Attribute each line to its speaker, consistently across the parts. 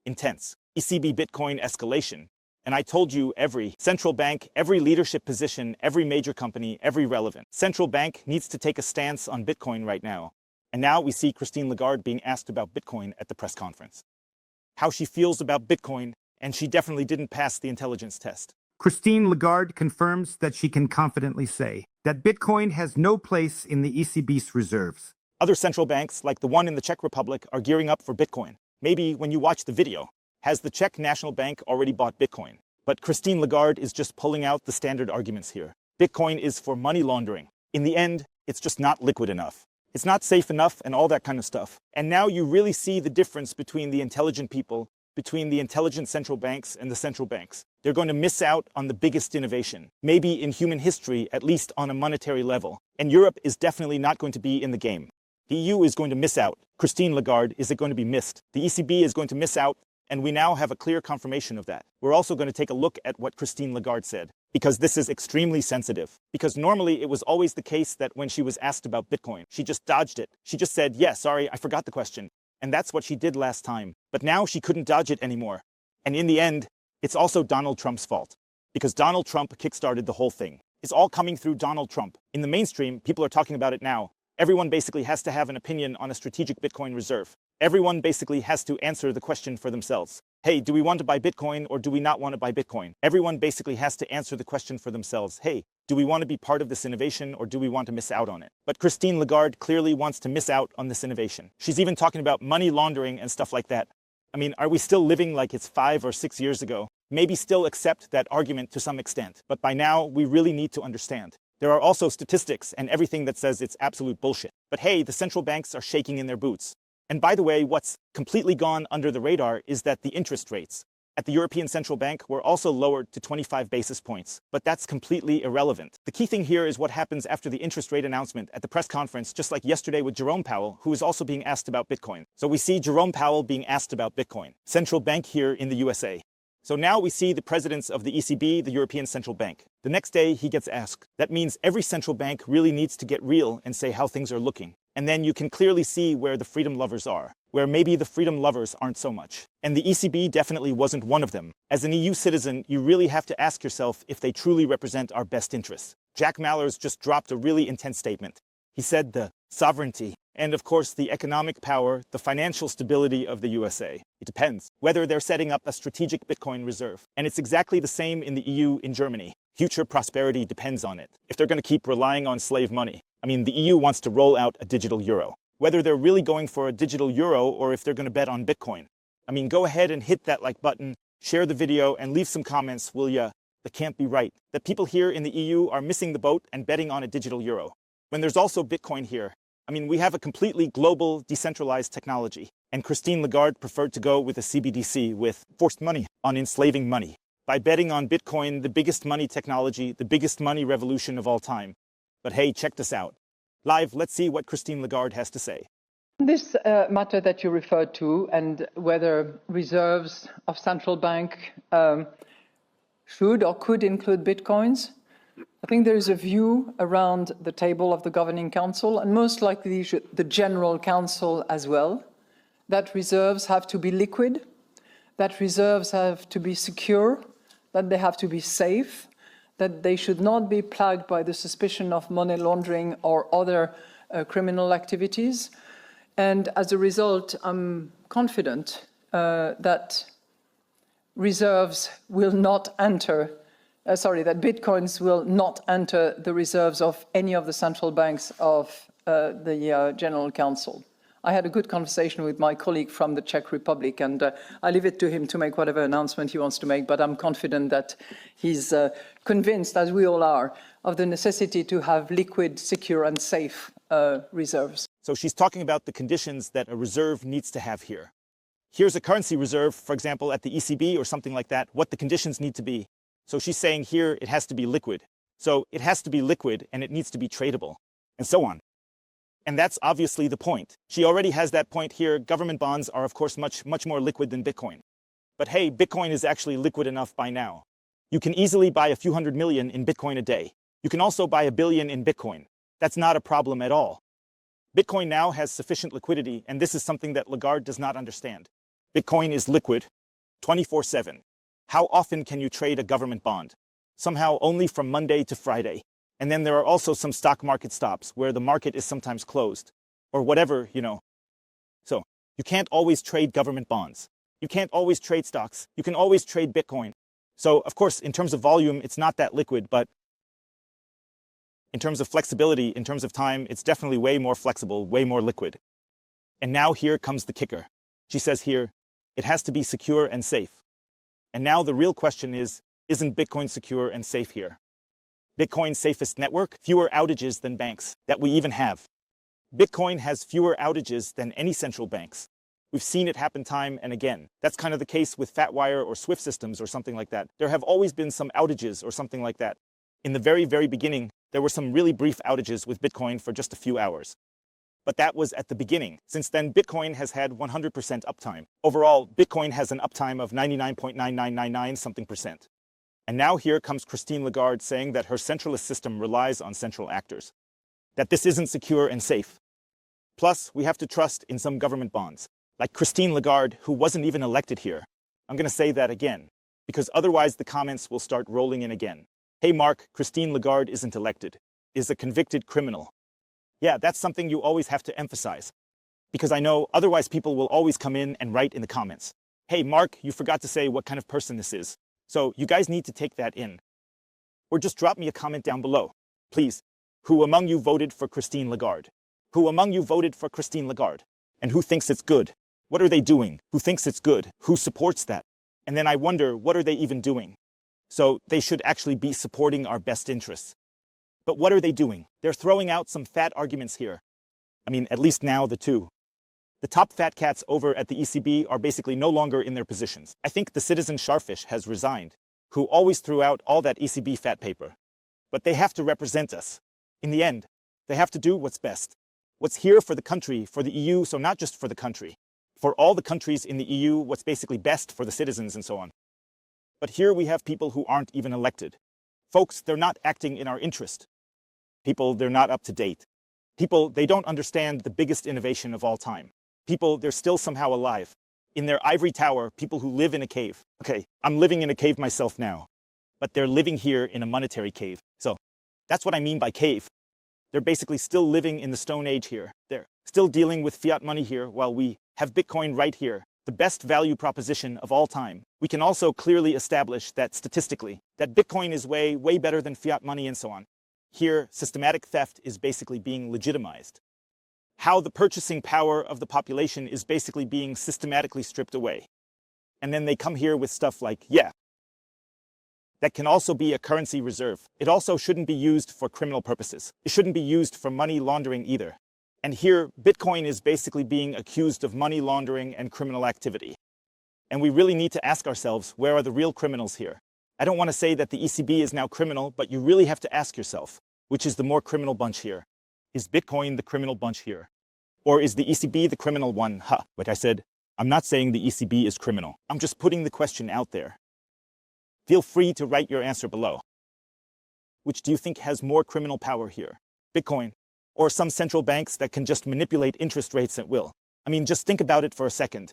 Speaker 1: intense. ECB Bitcoin escalation. And I told you every central bank, every leadership position, every major company, every relevant central bank needs to take a stance on Bitcoin right now. And now we see Christine Lagarde being asked about Bitcoin at the press conference. How she feels about Bitcoin, and she definitely didn't pass the intelligence test.
Speaker 2: Christine Lagarde confirms that she can confidently say that Bitcoin has no place in the ECB's reserves.
Speaker 1: Other central banks, like the one in the Czech Republic, are gearing up for Bitcoin. Maybe when you watch the video, has the Czech National Bank already bought Bitcoin? But Christine Lagarde is just pulling out the standard arguments here. Bitcoin is for money laundering. In the end, it's just not liquid enough. It's not safe enough and all that kind of stuff. And now you really see the difference between the intelligent people, between the intelligent central banks and the central banks. They're going to miss out on the biggest innovation, maybe in human history, at least on a monetary level. And Europe is definitely not going to be in the game. The EU is going to miss out. Christine Lagarde is going to be missed. The ECB is going to miss out. And we now have a clear confirmation of that. We're also going to take a look at what Christine Lagarde said, because this is extremely sensitive. Because normally it was always the case that when she was asked about Bitcoin, she just dodged it. She just said, yeah, sorry, I forgot the question. And that's what she did last time. But now she couldn't dodge it anymore. And in the end, it's also Donald Trump's fault. Because Donald Trump kickstarted the whole thing. It's all coming through Donald Trump. In the mainstream, people are talking about it now. Everyone basically has to have an opinion on a strategic Bitcoin reserve. Everyone basically has to answer the question for themselves. Hey, do we want to buy Bitcoin or do we not want to buy Bitcoin? Everyone basically has to answer the question for themselves. Hey, do we want to be part of this innovation or do we want to miss out on it? But Christine Lagarde clearly wants to miss out on this innovation. She's even talking about money laundering and stuff like that. I mean, are we still living like it's 5 or 6 years ago? Maybe still accept that argument to some extent. But by now, we really need to understand. There are also statistics and everything that says it's absolute bullshit. But hey, the central banks are shaking in their boots. And by the way, what's completely gone under the radar is that the interest rates at the European Central Bank were also lowered to 25 basis points. But that's completely irrelevant. The key thing here is what happens after the interest rate announcement at the press conference, just like yesterday with Jerome Powell, who is also being asked about Bitcoin. So we see Jerome Powell being asked about Bitcoin, central bank here in the USA. So now we see the presidents of the ECB, the European Central Bank. The next day he gets asked. That means every central bank really needs to get real and say how things are looking. And then you can clearly see where the freedom lovers are, where maybe the freedom lovers aren't so much. And the ECB definitely wasn't one of them. As an EU citizen, you really have to ask yourself if they truly represent our best interests. Jack Mallers just dropped a really intense statement. He said the sovereignty and, of course, the economic power, the financial stability of the USA. It depends whether they're setting up a strategic Bitcoin reserve. And it's exactly the same in the EU in Germany. Future prosperity depends on it. If they're going to keep relying on slave money. I mean, the EU wants to roll out a digital euro. Whether they're really going for a digital euro or if they're going to bet on Bitcoin. I mean, go ahead and hit that like button, share the video, and leave some comments, will ya? That can't be right. That people here in the EU are missing the boat and betting on a digital euro. When there's also Bitcoin here. I mean, we have a completely global, decentralized technology. And Christine Lagarde preferred to go with a CBDC with forced money on enslaving money. By betting on Bitcoin, the biggest money technology, the biggest money revolution of all time. But hey, check this out. Live, let's see what Christine Lagarde has to say.
Speaker 3: This matter that you referred to and whether reserves of central bank should or could include Bitcoins, I think there is a view around the table of the Governing Council and most likely the General Council as well, that reserves have to be liquid, that reserves have to be secure, that they have to be safe, that they should not be plagued by the suspicion of money laundering or other criminal activities. And as a result, I'm confident that reserves will not enter, that Bitcoins will not enter the reserves of any of the central banks of the General Council. I had a good conversation with my colleague from the Czech Republic, and I leave it to him to make whatever announcement he wants to make, but I'm confident that he's convinced, as we all are, of the necessity to have liquid, secure, and safe reserves.
Speaker 1: So she's talking about the conditions that a reserve needs to have here. Here's a currency reserve, for example, at the ECB or something like that, what the conditions need to be. So she's saying here it has to be liquid. So it has to be liquid and it needs to be tradable, and so on. And that's obviously the point. She already has that point here. Government bonds are, of course, much more liquid than Bitcoin. But hey, Bitcoin is actually liquid enough by now. You can easily buy a few $100 million in Bitcoin a day. You can also buy $1 billion in Bitcoin. That's not a problem at all. Bitcoin now has sufficient liquidity, and this is something that Lagarde does not understand. Bitcoin is liquid 24/7. How often can you trade a government bond? Somehow only from Monday to Friday. And then there are also some stock market stops where the market is sometimes closed or whatever, So you can't always trade government bonds. You can't always trade stocks. You can always trade Bitcoin. So, of course, in terms of volume, it's not that liquid, but in terms of flexibility, in terms of time, it's definitely way more flexible, way more liquid. And now here comes the kicker. She says here, it has to be secure and safe. And now the real question is, isn't Bitcoin secure and safe here? Bitcoin's safest network, fewer outages than banks that we even have. Bitcoin has fewer outages than any central banks. We've seen it happen time and again. That's kind of the case with FatWire or Swift systems or something like that. There have always been some outages or something like that. In the very, very beginning, there were some really brief outages with Bitcoin for just a few hours. But that was at the beginning. Since then, Bitcoin has had 100% uptime. Overall, Bitcoin has an uptime of 99.9999 something percent. And now here comes Christine Lagarde saying that her centralist system relies on central actors, that this isn't secure and safe. Plus, we have to trust in some government bonds, like Christine Lagarde, who wasn't even elected here. I'm going to say that again, because otherwise the comments will start rolling in again. Hey Mark, Christine Lagarde isn't elected, is a convicted criminal. Yeah, that's something you always have to emphasize, because I know otherwise people will always come in and write in the comments, hey Mark, you forgot to say what kind of person this is. So you guys need to take that in. Or just drop me a comment down below, please. Who among you voted for Christine Lagarde? Who among you voted for Christine Lagarde? And who thinks it's good? What are they doing? Who thinks it's good? Who supports that? And then I wonder, what are they even doing? So they should actually be supporting our best interests. But what are they doing? They're throwing out some fat arguments here. I mean, at least now the two. The top fat cats over at the ECB are basically no longer in their positions. I think the citizen Sharfish has resigned, who always threw out all that ECB fat paper. But they have to represent us. In the end, they have to do what's best. What's here for the country, for the EU, so not just for the country. For all the countries in the EU, what's basically best for the citizens and so on. But here we have people who aren't even elected. Folks, they're not acting in our interest. People, they're not up to date. People, they don't understand the biggest innovation of all time. People, they're still somehow alive. In their ivory tower, people who live in a cave. Okay, I'm living in a cave myself now. But they're living here in a monetary cave. So that's what I mean by cave. They're basically still living in the Stone Age here. They're still dealing with fiat money here while we have Bitcoin right here. The best value proposition of all time. We can also clearly establish that statistically, that Bitcoin is way, way better than fiat money and so on. Here, systematic theft is basically being legitimized. How the purchasing power of the population is basically being systematically stripped away. And then they come here with stuff like, yeah, that can also be a currency reserve. It also shouldn't be used for criminal purposes. It shouldn't be used for money laundering either. And here, Bitcoin is basically being accused of money laundering and criminal activity. And we really need to ask ourselves, where are the real criminals here? I don't want to say that the ECB is now criminal, but you really have to ask yourself, which is the more criminal bunch here? Is Bitcoin the criminal bunch here? Or is the ECB the criminal one? Like I said, I'm not saying the ECB is criminal. I'm just putting the question out there. Feel free to write your answer below. Which do you think has more criminal power here? Bitcoin, or some central banks that can just manipulate interest rates at will? I mean, just think about it for a second.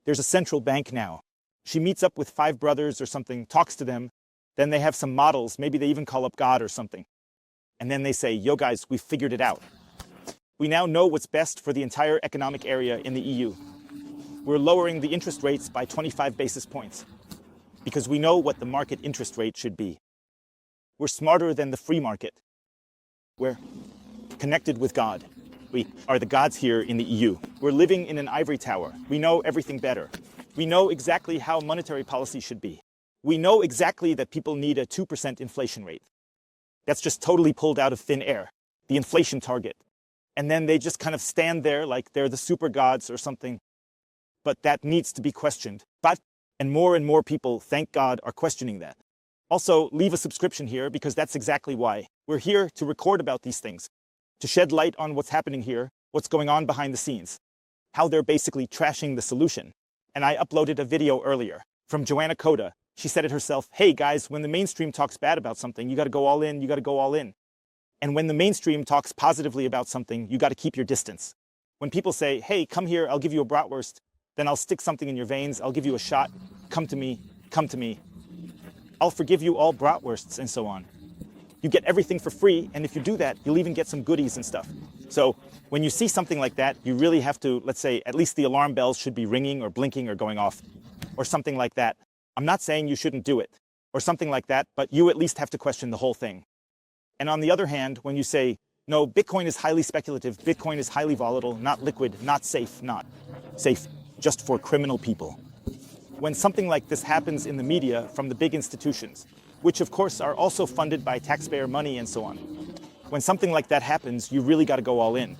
Speaker 1: There's a central bank now. She meets up with 5 brothers or something, talks to them, then they have some models, maybe they even call up God or something. And then they say, yo guys, we figured it out. We now know what's best for the entire economic area in the EU. We're lowering the interest rates by 25 basis points. Because we know what the market interest rate should be. We're smarter than the free market. We're connected with God. We are the gods here in the EU. We're living in an ivory tower. We know everything better. We know exactly how monetary policy should be. We know exactly that people need a 2% inflation rate. That's just totally pulled out of thin air, the inflation target. And then they just kind of stand there like they're the super gods or something. But that needs to be questioned. And more people, thank God, are questioning that. Also, leave a subscription here because that's exactly why. We're here to record about these things, to shed light on what's happening here, what's going on behind the scenes, how they're basically trashing the solution. And I uploaded a video earlier from Joanna Coda. She said it herself, hey guys, when the mainstream talks bad about something, you got to go all in, you got to go all in. And when the mainstream talks positively about something, you got to keep your distance. When people say, hey, come here, I'll give you a bratwurst, Then I'll stick something in your veins, I'll give you a shot, come to me, come to me. I'll forgive you all bratwursts and so on. You get everything for free, and if you do that, you'll even get some goodies and stuff. So when you see something like that, you really have to, let's say, at least the alarm bells should be ringing or blinking or going off, or something like that. I'm not saying you shouldn't do it, or something like that, but you at least have to question the whole thing. And on the other hand, when you say, no, Bitcoin is highly speculative, Bitcoin is highly volatile, not liquid, not safe, just for criminal people. When something like this happens in the media from the big institutions, which of course are also funded by taxpayer money and so on, when something like that happens, you really got to go all in.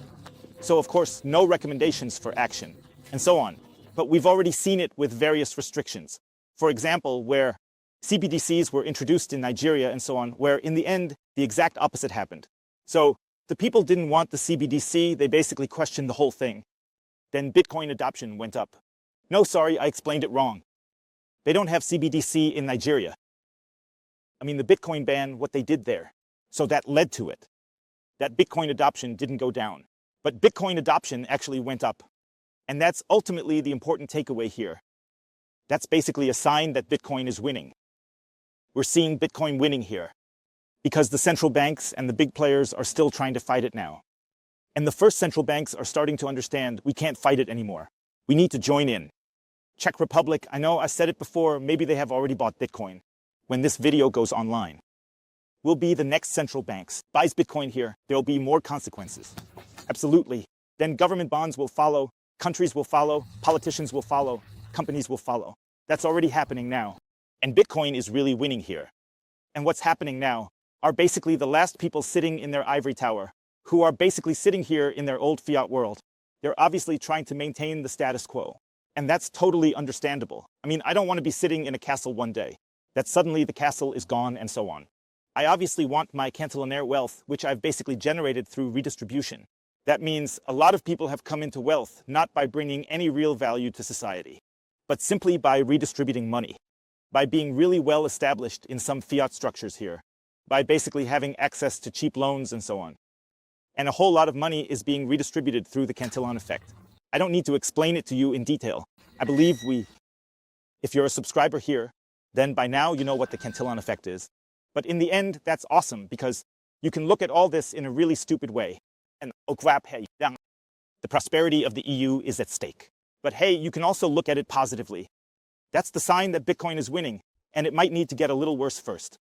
Speaker 1: So of course, no recommendations for action, and so on. But we've already seen it with various restrictions. For example, where CBDCs were introduced in Nigeria and so on, where in the end, the exact opposite happened. So the people didn't want the CBDC, they basically questioned the whole thing. Then Bitcoin adoption went up. No, sorry, I explained it wrong. They don't have CBDC in Nigeria. I mean, the Bitcoin ban, what they did there. So that led to it. That Bitcoin adoption didn't go down. But Bitcoin adoption actually went up. And that's ultimately the important takeaway here. That's basically a sign that Bitcoin is winning. We're seeing Bitcoin winning here. Because the central banks and the big players are still trying to fight it now. And the first central banks are starting to understand we can't fight it anymore. We need to join in. Czech Republic, I know I said it before, maybe they have already bought Bitcoin. When this video goes online, will be the next central banks. Buys Bitcoin here, there will be more consequences. Absolutely. Then government bonds will follow, countries will follow, politicians will follow, companies will follow. That's already happening now. And Bitcoin is really winning here. And what's happening now are basically the last people sitting in their ivory tower, who are basically sitting here in their old fiat world. They're obviously trying to maintain the status quo. And that's totally understandable. I mean, I don't want to be sitting in a castle one day, that suddenly the castle is gone and so on. I obviously want my cantillionaire wealth, which I've basically generated through redistribution. That means a lot of people have come into wealth, not by bringing any real value to society, but simply by redistributing money, by being really well established in some fiat structures here, by basically having access to cheap loans and so on. And a whole lot of money is being redistributed through the Cantillon effect. I don't need to explain it to you in detail. I believe if you're a subscriber here, then by now you know what the Cantillon effect is. But in the end, that's awesome because you can look at all this in a really stupid way. And the prosperity of the EU is at stake. But hey, you can also look at it positively. That's the sign that Bitcoin is winning, and it might need to get a little worse first.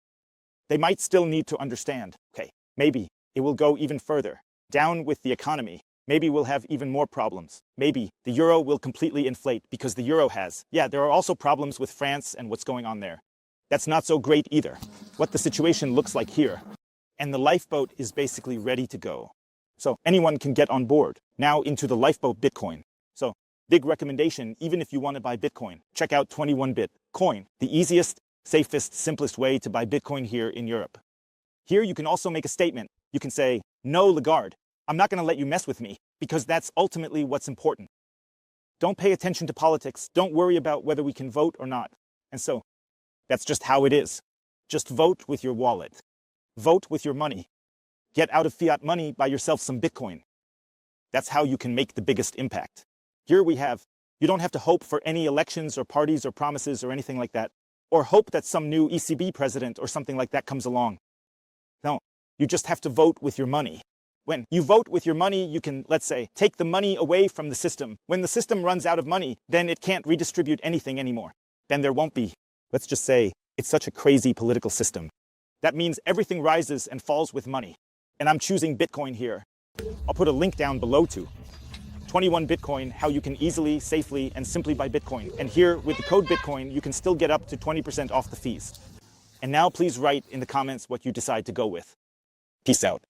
Speaker 1: They might still need to understand, okay, maybe it will go even further, down with the economy. Maybe we'll have even more problems. Maybe the euro will completely inflate because the euro has. Yeah, there are also problems with France and what's going on there. That's not so great either. What the situation looks like here. And the lifeboat is basically ready to go. So anyone can get on board now into the lifeboat Bitcoin. So big recommendation, even if you want to buy Bitcoin, check out 21BitCoin, the easiest, safest, simplest way to buy Bitcoin here in Europe. Here you can also make a statement. You can say, no, Lagarde, I'm not going to let you mess with me, because that's ultimately what's important. Don't pay attention to politics. Don't worry about whether we can vote or not. And so that's just how it is. Just vote with your wallet. Vote with your money. Get out of fiat money, buy yourself some Bitcoin. That's how you can make the biggest impact. Here we have, you don't have to hope for any elections or parties or promises or anything like that, or hope that some new ECB president or something like that comes along. No, you just have to vote with your money. When you vote with your money, you can, let's say, take the money away from the system. When the system runs out of money, then it can't redistribute anything anymore. Then there won't be, let's just say, it's such a crazy political system. That means everything rises and falls with money. And I'm choosing Bitcoin here. I'll put a link down below to 21BitCoin, how you can easily, safely, and simply buy Bitcoin. And here, with the code Bitcoin, you can still get up to 20% off the fees. And now please write in the comments what you decide to go with. Peace out.